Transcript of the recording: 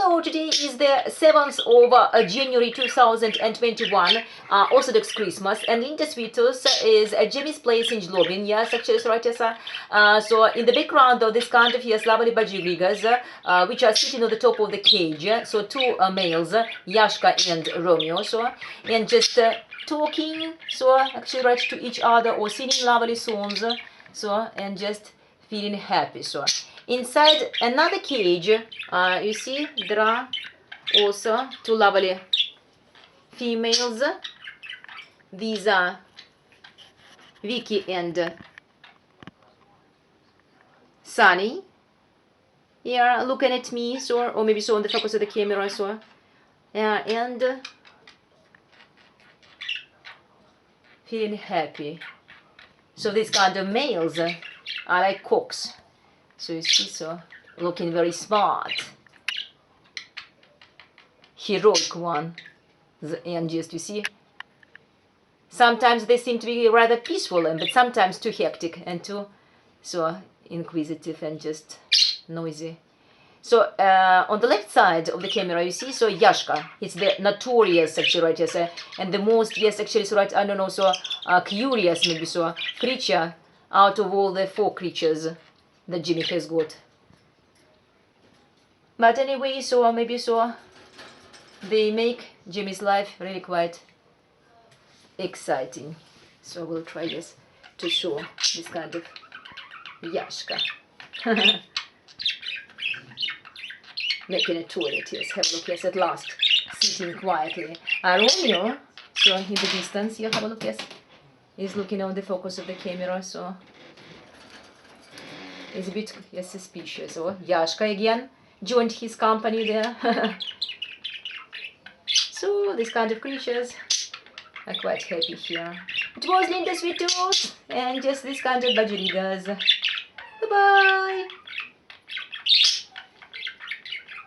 Hello, today is the 7th of January 2021, Orthodox Christmas, and in the Svitos is Jimmy's place in Zhlobin. Yes, actually, so right, yes. So in the background of this kind of, yes, lovely budgies, which are sitting on the top of the cage. So two males, Yashka and Romeo, so, and just talking, so actually right to each other or singing lovely songs, so, and just feeling happy, so. Inside another cage, you see, there are also two lovely females. These are Vickie and Sunny. Here, looking at me, so, or maybe so on the focus of the camera, so. Yeah, and feeling happy. So these kind of males are like cocks. So you see, so looking very smart, heroic one, and just you see, sometimes they seem to be rather peaceful, but sometimes too hectic and too so inquisitive and just noisy. So on the left side of the camera, you see, so Yashka, it's the notorious actually, right, yes, and the most, yes, actually, so right, I don't know, so curious maybe so creature out of all the four creatures that Jimmy has got. But anyway, so maybe so they make Jimmy's life really quite exciting. So we'll try this to show this kind of Yashka. Making a toilet, yes, have a look, yes, at last, sitting quietly. Romeo, so in the distance, you have a look, yes, he's looking on the focus of the camera, so it's a bit, yes, suspicious. So Yashka again joined his company there. So these kind of creatures are quite happy here. It was Linda Sweet Tooth and just this kind of budgies. Bye bye.